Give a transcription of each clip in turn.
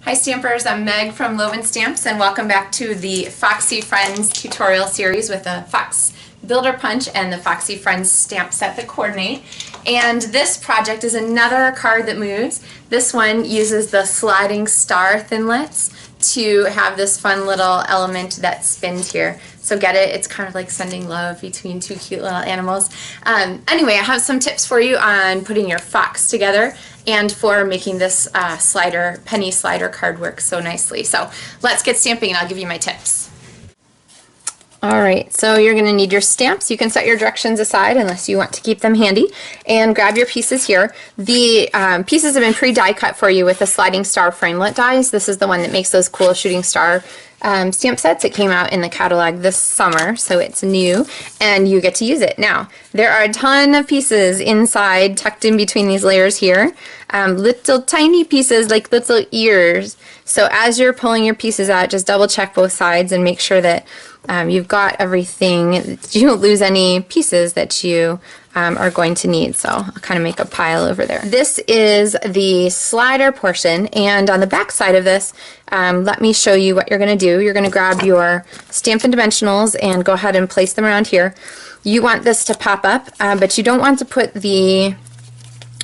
Hi Stampers, I'm Meg from Loven Stamps and welcome back to the Foxy Friends tutorial series with the Fox Builder Punch and the Foxy Friends stamp set that coordinate. And this project is another card that moves. This one uses the sliding star thinlits to have this fun little element that spins here. So get it? It's kind of like sending love between two cute little animals. Anyway, I have some tips for you on putting your fox together and for making this penny slider card work so nicely. So let's get stamping and I'll give you my tips. Alright, so you're going to need your stamps. You can set your directions aside unless you want to keep them handy. And grab your pieces here. The pieces have been pre-die cut for you with the sliding star framelit dies. This is the one that makes those cool shooting star stamp sets. It came out in the catalog this summer, so it's new, and you get to use it. Now, there are a ton of pieces inside, tucked in between these layers here. Little tiny pieces like little ears. So as you're pulling your pieces out, just double check both sides and make sure that you've got everything. You don't lose any pieces that you are going to need. So I'll kind of make a pile over there. This is the slider portion, and on the back side of this, let me show you what you're going to do. You're going to grab your Stampin' Dimensionals and go ahead and place them around here. You want this to pop up, but you don't want to put the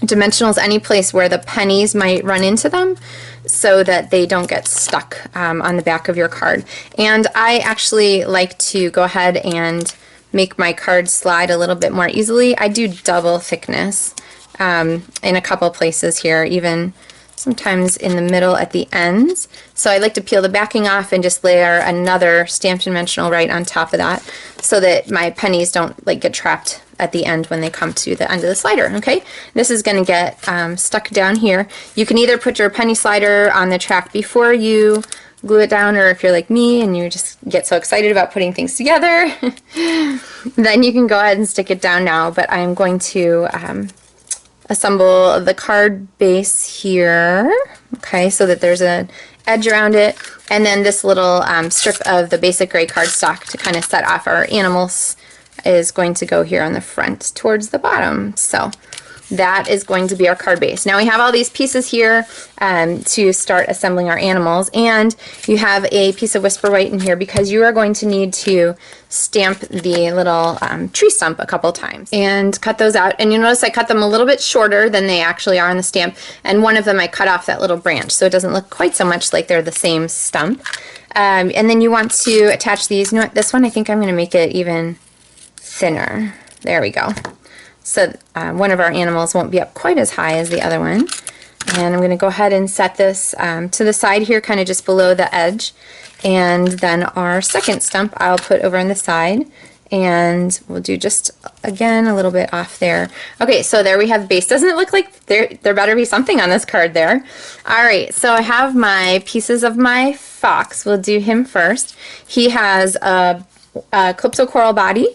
dimensionals any place where the pennies might run into them so that they don't get stuck on the back of your card. And I actually like to go ahead and make my card slide a little bit more easily. I do double thickness in a couple places here, even sometimes in the middle at the ends. So I like to peel the backing off and just layer another stamped dimensional right on top of that so that my pennies don't get trapped at the end when they come to the end of the slider. Okay, this is going to get stuck down here. You can either put your penny slider on the track before you glue it down, or if you're like me and you just get so excited about putting things together, then you can go ahead and stick it down now. But I'm going to assemble the card base here, okay, so that there's an edge around it, and then this little strip of the basic gray cardstock to kind of set off our animals is going to go here on the front towards the bottom. So that is going to be our card base. Now we have all these pieces here to start assembling our animals, and you have a piece of whisper white in here because you are going to need to stamp the little tree stump a couple times and cut those out. And you notice I cut them a little bit shorter than they actually are on the stamp, and one of them I cut off that little branch so it doesn't look quite so much like they're the same stump. And then you want to attach these. You know what, this one I think I'm going to make it even thinner. There we go. So one of our animals won't be up quite as high as the other one. And I'm going to go ahead and set this to the side here, kind of just below the edge. And then our second stump I'll put over on the side. And we'll do just, again, a little bit off there. Okay, so there we have the base. Doesn't it look like there better be something on this card there? Alright, so I have my pieces of my fox. We'll do him first. He has a Calypso coral body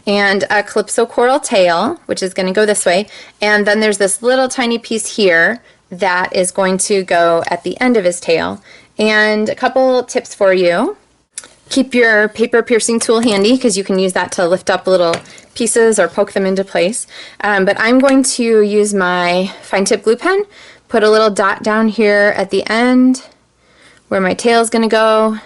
and a Calypso coral tail, which is going to go this way, and then there's this little tiny piece here that is going to go at the end of his tail. And a couple tips for you. Keep your paper piercing tool handy because you can use that to lift up little pieces or poke them into place. But I'm going to use my fine tip glue pen, put a little dot down here at the end where my tail is going to go,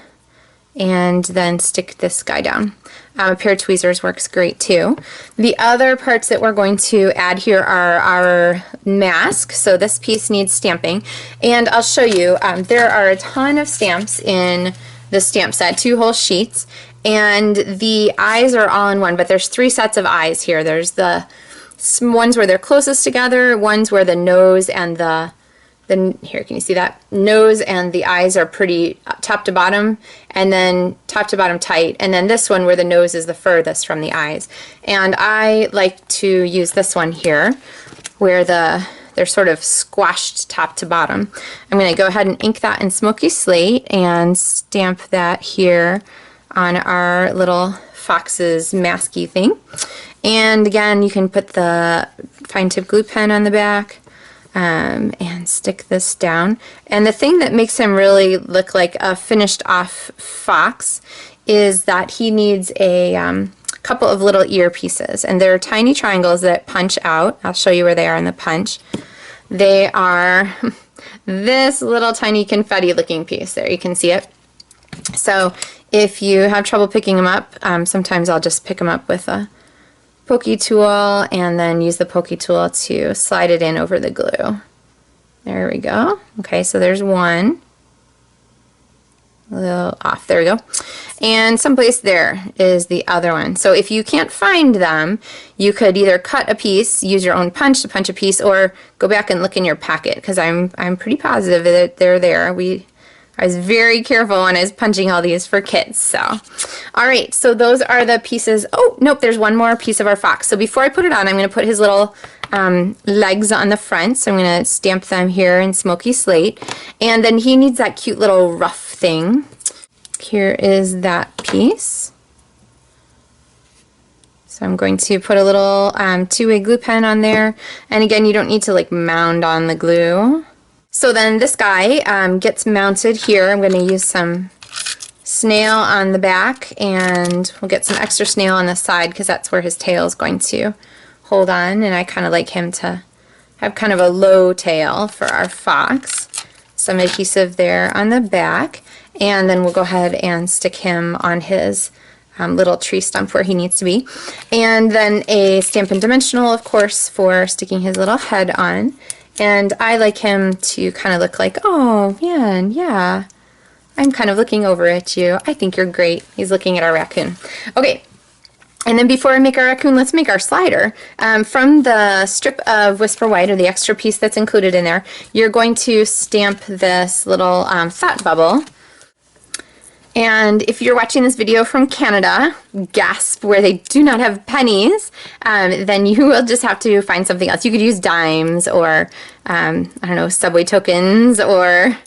and then stick this guy down. A pair of tweezers works great too. The other parts that we're going to add here are our mask. So this piece needs stamping, and I'll show you. There are a ton of stamps in the stamp set, 2 whole sheets, and the eyes are all in one, but there's 3 sets of eyes here. There's the ones where they're closest together, ones where the nose and here, can you see that? Nose and the eyes are pretty top to bottom, and then top to bottom tight, and then this one where the nose is the furthest from the eyes. And I like to use this one here where they're sort of squashed top to bottom. I'm going to go ahead and ink that in Smoky Slate and stamp that here on our little fox's masky thing. And again, you can put the fine tip glue pen on the back. And stick this down. And the thing that makes him really look like a finished off fox is that he needs a couple of little ear pieces, and they're tiny triangles that punch out. I'll show you where they are in the punch. They are this little tiny confetti looking piece. There, you can see it. So if you have trouble picking them up, sometimes I'll just pick them up with a pokey tool and then use the pokey tool to slide it in over the glue. There we go. Okay, so there's one. A little off. There we go. And someplace there is the other one. So if you can't find them, you could either cut a piece, use your own punch to punch a piece, or go back and look in your packet, because I'm pretty positive that they're there. I was very careful when I was punching all these for kids. So, all right, so those are the pieces. Oh, nope, there's one more piece of our fox. So before I put it on, I'm going to put his little legs on the front. So I'm going to stamp them here in smoky slate. And then he needs that cute little ruff thing. Here is that piece. So I'm going to put a little two-way glue pen on there. And again, you don't need to like mound on the glue. So then this guy gets mounted here. I'm going to use some snail on the back, and we'll get some extra snail on the side because that's where his tail is going to hold on, and I kind of like him to have kind of a low tail for our fox. Some adhesive there on the back, and then we'll go ahead and stick him on his little tree stump where he needs to be. And then a Stampin' Dimensional, of course, for sticking his little head on. And I like him to kind of look like, oh man, yeah, I'm kind of looking over at you. I think you're great. He's looking at our raccoon. Okay, and then before I make our raccoon, let's make our slider. From the strip of Whisper White, or the extra piece that's included in there, you're going to stamp this little thought bubble. And if you're watching this video from Canada, gasp, where they do not have pennies, then you will just have to find something else. You could use dimes, or, I don't know, subway tokens, or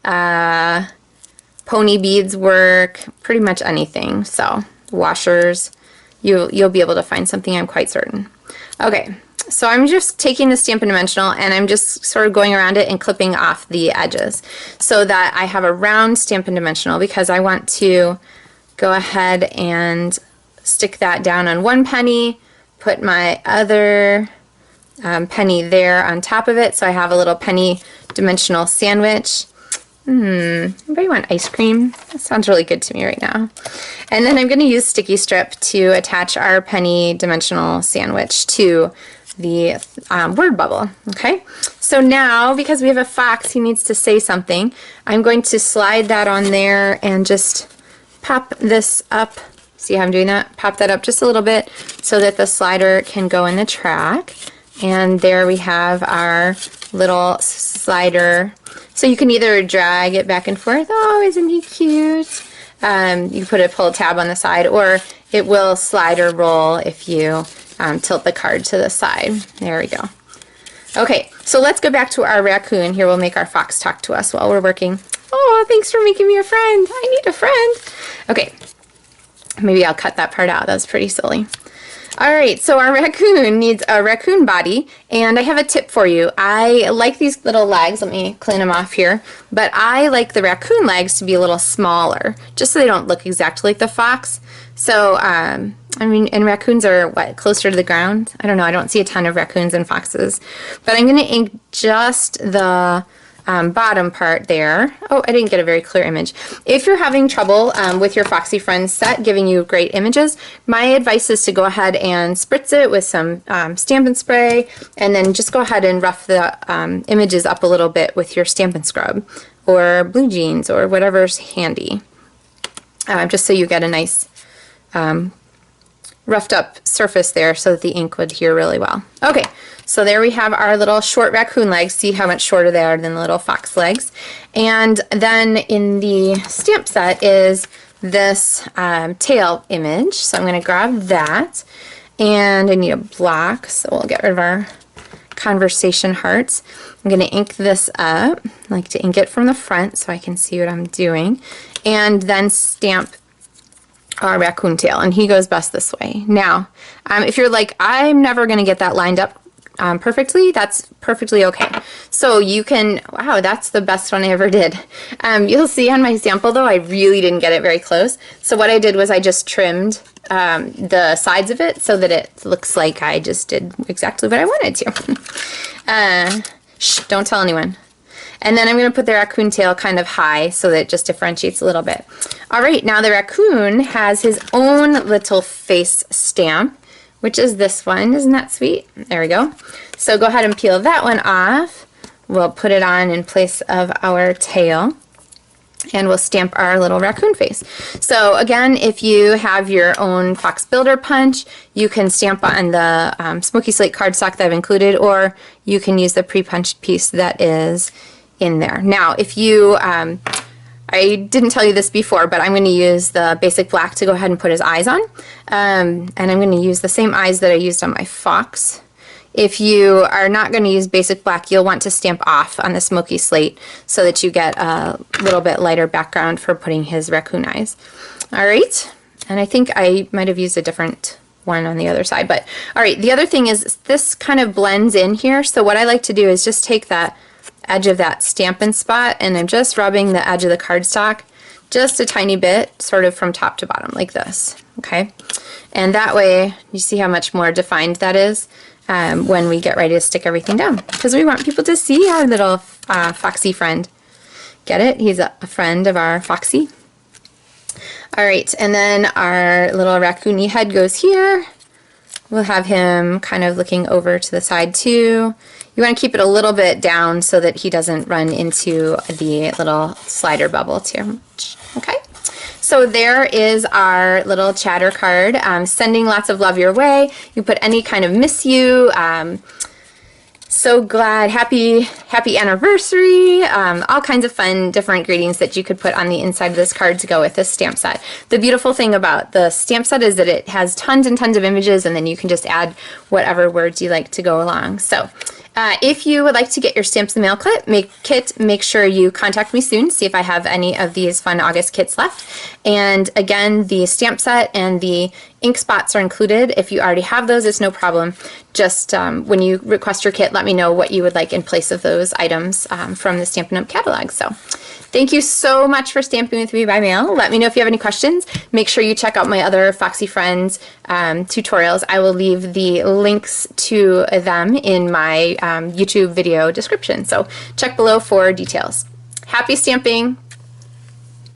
pony beads work, pretty much anything. So, washers, you'll be able to find something, I'm quite certain. Okay. So I'm just taking the Stampin' Dimensional and I'm just sort of going around it and clipping off the edges so that I have a round Stampin' Dimensional, because I want to go ahead and stick that down on one penny, put my other penny there on top of it, so I have a little penny dimensional sandwich. Anybody want ice cream? That sounds really good to me right now. And then I'm going to use sticky strip to attach our penny dimensional sandwich to the word bubble. Okay, so now because we have a fox, he needs to say something. I'm going to slide that on there and just pop this up. See how I'm doing that? Pop that up just a little bit so that the slider can go in the track. And there we have our little slider. So you can either drag it back and forth. Oh, isn't he cute? You put a pull tab on the side, or it will slide or roll if you tilt the card to the side. There we go. Okay, so let's go back to our raccoon. Here, we'll make our fox talk to us while we're working. Oh, thanks for making me a friend. I need a friend. Okay, maybe I'll cut that part out. That was pretty silly. All right, so our raccoon needs a raccoon body, and I have a tip for you. I like these little legs. Let me clean them off here. But I like the raccoon legs to be a little smaller, just so they don't look exactly like the fox. So, I mean, and raccoons are, what, closer to the ground? I don't know. I don't see a ton of raccoons and foxes. But I'm going to ink just the bottom part there. Oh, I didn't get a very clear image. If you're having trouble with your Foxy Friends set giving you great images, my advice is to go ahead and spritz it with some Stampin' Spray, and then just go ahead and rough the images up a little bit with your Stampin' Scrub or blue jeans or whatever's handy, just so you get a nice roughed up surface there so that the ink would adhere really well. Okay, so there we have our little short raccoon legs. See how much shorter they are than the little fox legs. And then in the stamp set is this tail image. So I'm going to grab that, and I need a block, so we'll get rid of our conversation hearts. I'm going to ink this up. I like to ink it from the front so I can see what I'm doing, and then stamp our raccoon tail, and he goes best this way. Now, if you're like, I'm never going to get that lined up perfectly, that's perfectly okay. So you can, wow, that's the best one I ever did. You'll see on my sample though, I really didn't get it very close. So what I did was I just trimmed the sides of it so that it looks like I just did exactly what I wanted to. Shh, don't tell anyone. And then I'm going to put the raccoon tail kind of high so that it just differentiates a little bit. All right, now the raccoon has his own little face stamp, which is this one. Isn't that sweet? There we go. So go ahead and peel that one off. We'll put it on in place of our tail, and we'll stamp our little raccoon face. So again, if you have your own Fox Builder Punch, you can stamp on the Smoky Slate cardstock that I've included, or you can use the pre-punched piece that is in there. Now, if you, I didn't tell you this before, but I'm going to use the basic black to go ahead and put his eyes on. And I'm going to use the same eyes that I used on my fox. If you are not going to use basic black, you'll want to stamp off on the Smoky Slate so that you get a little bit lighter background for putting his raccoon eyes. All right, and I think I might have used a different one on the other side, but all right, the other thing is this kind of blends in here, so what I like to do is just take that edge of that Stampin' spot, and I'm just rubbing the edge of the cardstock just a tiny bit, sort of from top to bottom, like this, okay? And that way, you see how much more defined that is when we get ready to stick everything down, because we want people to see our little foxy friend. Get it? He's a friend of our Foxy. All right, and then our little raccoony head goes here. We'll have him kind of looking over to the side too. You want to keep it a little bit down so that he doesn't run into the little slider bubble too much. Okay, so there is our little chatter card. Sending lots of love your way. You put any kind of miss you, so glad, happy anniversary, all kinds of fun different greetings that you could put on the inside of this card to go with this stamp set. The beautiful thing about the stamp set is that it has tons and tons of images, and then you can just add whatever words you like to go along. So if you would like to get your Stamps in the Mail kit, make sure you contact me soon, see if I have any of these fun August kits left. And again, the stamp set and the ink spots are included. If you already have those, it's no problem. Just when you request your kit, let me know what you would like in place of those items from the Stampin' Up! Catalog. So thank you so much for stamping with me by mail. Let me know if you have any questions. Make sure you check out my other Foxy Friends tutorials. I will leave the links to them in my YouTube video description. So check below for details. Happy stamping!